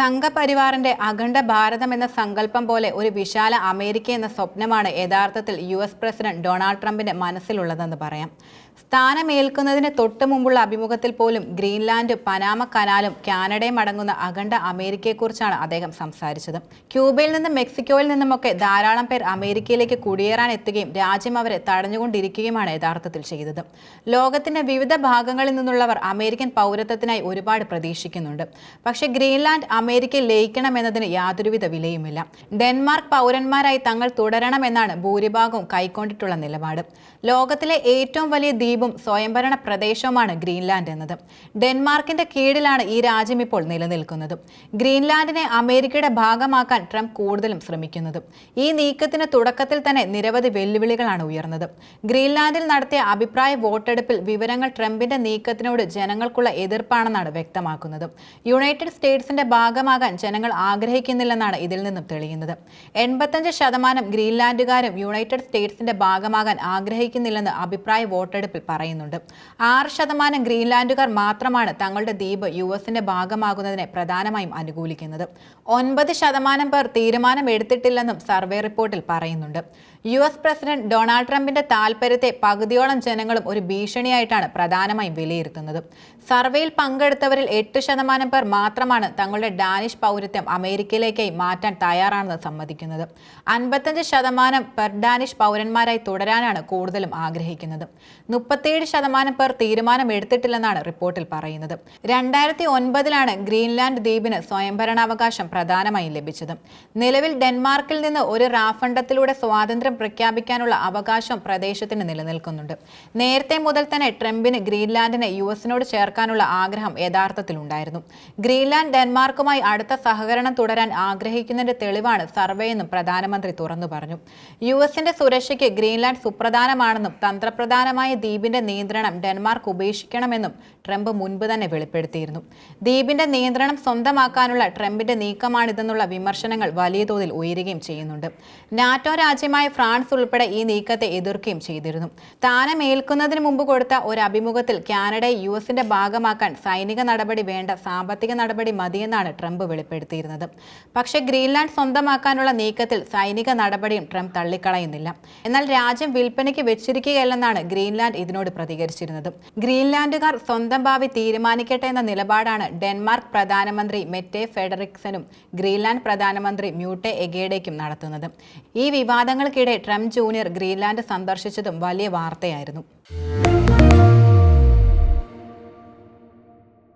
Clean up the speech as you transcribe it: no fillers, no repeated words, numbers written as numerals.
സംഘപരിവാറിന്റെ അഖണ്ഡ ഭാരതം എന്ന സങ്കല്പം പോലെ ഒരു വിശാല അമേരിക്ക എന്ന സ്വപ്നമാണ് യഥാർത്ഥത്തിൽ US പ്രസിഡന്റ് ഡൊണാൾഡ് ട്രംപിന്റെ മനസ്സിലുള്ളതെന്ന് പറയാം. സ്ഥാനമേൽക്കുന്നതിന് തൊട്ടു മുമ്പുള്ള അഭിമുഖത്തിൽ പോലും ഗ്രീൻലാൻഡ്, പനാമ കനാലും കാനഡയും അടങ്ങുന്ന അഖണ്ഡ അമേരിക്കയെക്കുറിച്ചാണ് അദ്ദേഹം സംസാരിച്ചത്. ക്യൂബയിൽ നിന്നും മെക്സിക്കോയിൽ നിന്നുമൊക്കെ ധാരാളം പേർ അമേരിക്കയിലേക്ക് കുടിയേറാൻ എത്തുകയും രാജ്യം അവരെ തടഞ്ഞുകൊണ്ടിരിക്കുകയുമാണ് യഥാർത്ഥത്തിൽ ചെയ്തത്. ലോകത്തിന്റെ വിവിധ ഭാഗങ്ങളിൽ നിന്നുള്ളവർ അമേരിക്കൻ പൗരത്വത്തിനായി ഒരുപാട് പ്രതീക്ഷിക്കുന്നുണ്ട്. പക്ഷേ ഗ്രീൻലാൻഡ് അമേരിക്കയിൽ ലയിക്കണമെന്നതിന് യാതൊരുവിധ വിലയുമില്ല. ഡെൻമാർക്ക് പൗരന്മാരായി തങ്ങൾ തുടരണമെന്നാണ് ഭൂരിഭാഗവും കൈക്കൊണ്ടിട്ടുള്ള നിലപാട്. ലോകത്തിലെ ഏറ്റവും വലിയ ദ്വീപും സ്വയംഭരണ പ്രദേശവുമാണ് ഗ്രീൻലാൻഡ് എന്നത്. ഡെൻമാർക്കിന്റെ കീഴിലാണ് ഈ രാജ്യം ഇപ്പോൾ നിലനിൽക്കുന്നത്. ഗ്രീൻലാൻഡിനെ അമേരിക്കയുടെ ഭാഗമാക്കാൻ ട്രംപ് കൂടുതലും ശ്രമിക്കുന്നത്. ഈ നീക്കത്തിന് തുടക്കത്തിൽ തന്നെ നിരവധി വെല്ലുവിളികളാണ് ഉയർന്നത്. ഗ്രീൻലാൻഡിൽ നടത്തിയ അഭിപ്രായ വോട്ടെടുപ്പിൽ വിവരങ്ങൾ ട്രംപിന്റെ നീക്കത്തിനോട് ജനങ്ങൾക്കുള്ള എതിർപ്പാണെന്നാണ് വ്യക്തമാക്കുന്നത്. യുണൈറ്റഡ് സ്റ്റേറ്റ്സിന്റെ ഭാഗമാകാൻ ജനങ്ങൾ ആഗ്രഹിക്കുന്നില്ലെന്നാണ് ഇതിൽ നിന്നും തെളിയുന്നത്. 85% ഗ്രീൻലാൻഡുകാരും യുണൈറ്റഡ് സ്റ്റേറ്റ്സിന്റെ ഭാഗമാകാൻ ആഗ്രഹിക്കുന്നില്ലെന്ന് അഭിപ്രായ വോട്ടെടുപ്പിൽ പറയുന്നുണ്ട്. 6% ഗ്രീൻലാൻഡുകാർ മാത്രമാണ് തങ്ങളുടെ ദ്വീപ് യുഎസിന്റെ ഭാഗമാകുന്നതിനെ പ്രധാനമായും അനുകൂലിക്കുന്നത്. 9% പേർ തീരുമാനം എടുത്തിട്ടില്ലെന്നും സർവേ റിപ്പോർട്ടിൽ പറയുന്നുണ്ട്. US പ്രസിഡന്റ് ഡൊണാൾഡ് ട്രംപിന്റെ താൽപര്യത്തെ പകുതിയോളം ജനങ്ങളും ഒരു ഭീഷണിയായിട്ടാണ് പ്രധാനമായും വിലയിരുത്തുന്നത്. സർവേയിൽ പങ്കെടുത്തവരിൽ 8% പേർ മാത്രമാണ് തങ്ങളുടെ ഡാനിഷ് പൗരത്വം അമേരിക്കയിലേക്കായി മാറ്റാൻ തയ്യാറാണെന്ന് സമ്മതിക്കുന്നത്. 55% പേർ ഡാനിഷ് പൗരന്മാരായി തുടരാനാണ് കൂടുതലും ആഗ്രഹിക്കുന്നത്. 37% പേർ തീരുമാനം എടുത്തിട്ടില്ലെന്നാണ് റിപ്പോർട്ടിൽ പറയുന്നത്. 2009 ഗ്രീൻലാൻഡ് ദ്വീപിന് സ്വയംഭരണാവകാശം പ്രധാനമായും ലഭിച്ചത്. നിലവിൽ ഡെൻമാർക്കിൽ നിന്ന് ഒരു റാഫണ്ടത്തിലൂടെ സ്വാതന്ത്ര്യം പ്രഖ്യാപിക്കാനുള്ള അവകാശം പ്രദേശത്തിന് നിലനിൽക്കുന്നുണ്ട്. നേരത്തെ മുതൽ തന്നെ ട്രംപിന് ഗ്രീൻലാൻഡിനെ യുഎസിനോട് ചേർക്കാനുള്ള ആഗ്രഹം യഥാർത്ഥത്തിലുണ്ടായിരുന്നു. ഗ്രീൻലാൻഡ് ഡെൻമാർക്കുമായി അടുത്ത സഹകരണം തുടരാൻ ആഗ്രഹിക്കുന്നതിന്റെ തെളിവാണ് സർവേയെന്നും പ്രധാനമന്ത്രി തുറന്നു പറഞ്ഞു. യുഎസിന്റെ സുരക്ഷയ്ക്ക് ഗ്രീൻലാൻഡ് സുപ്രധാനമാണെന്നും തന്ത്രപ്രധാനമായ ദ്വീപിന്റെ നിയന്ത്രണം ഡെൻമാർക്ക് ഉപേക്ഷിക്കണമെന്നും ട്രംപ് മുൻപ് തന്നെ വെളിപ്പെടുത്തിയിരുന്നു. ദ്വീപിന്റെ നിയന്ത്രണം സ്വന്തമാക്കാനുള്ള ട്രംപിന്റെ നീക്കമാണിതെന്നുള്ള വിമർശനങ്ങൾ വലിയ തോതിൽ ഉയരുകയും ചെയ്യുന്നുണ്ട്. നാറ്റോ രാജ്യമായ ഫ്രാൻസ് ഉൾപ്പെടെ ഈ നീക്കത്തെ എതിർക്കുകയും ചെയ്തിരുന്നു. സ്ഥാനമേൽക്കുന്നതിന് മുമ്പ് കൊടുത്ത ഒരു അഭിമുഖത്തിൽ കാനഡയെ യുഎസിന്റെ ഭാഗമാക്കാൻ സൈനിക നടപടി വേണ്ട, സാമ്പത്തിക നടപടി മതിയെന്നാണ് ട്രംപ് വെളിപ്പെടുത്തിയിരുന്നത്. പക്ഷേ ഗ്രീൻലാൻഡ് സ്വന്തമാക്കാനുള്ള നീക്കത്തിൽ സൈനിക നടപടിയും ട്രംപ് തള്ളിക്കളയുന്നില്ല. എന്നാൽ രാജ്യം വിൽപ്പനയ്ക്ക് വെച്ചിരിക്കുകയല്ലെന്നാണ് ഗ്രീൻലാൻഡ് ഇതിനോട് പ്രതികരിച്ചിരുന്നത്. ഗ്രീൻലാൻഡുകാർ സ്വന്തം ഭാവി തീരുമാനിക്കട്ടെ എന്ന നിലപാടാണ് ഡെൻമാർക്ക് പ്രധാനമന്ത്രി മെറ്റെ ഫെഡറിക്സനും ഗ്രീൻലാൻഡ് പ്രധാനമന്ത്രി മ്യൂട്ടെ എഗേഡയ്ക്കും നടത്തുന്നത്. ഈ വിവാദങ്ങൾക്കിടെ ട്രംപ് ജൂനിയർ ഗ്രീൻലാൻഡ് സന്ദർശിച്ചതും വലിയ വാർത്തയായിരുന്നു.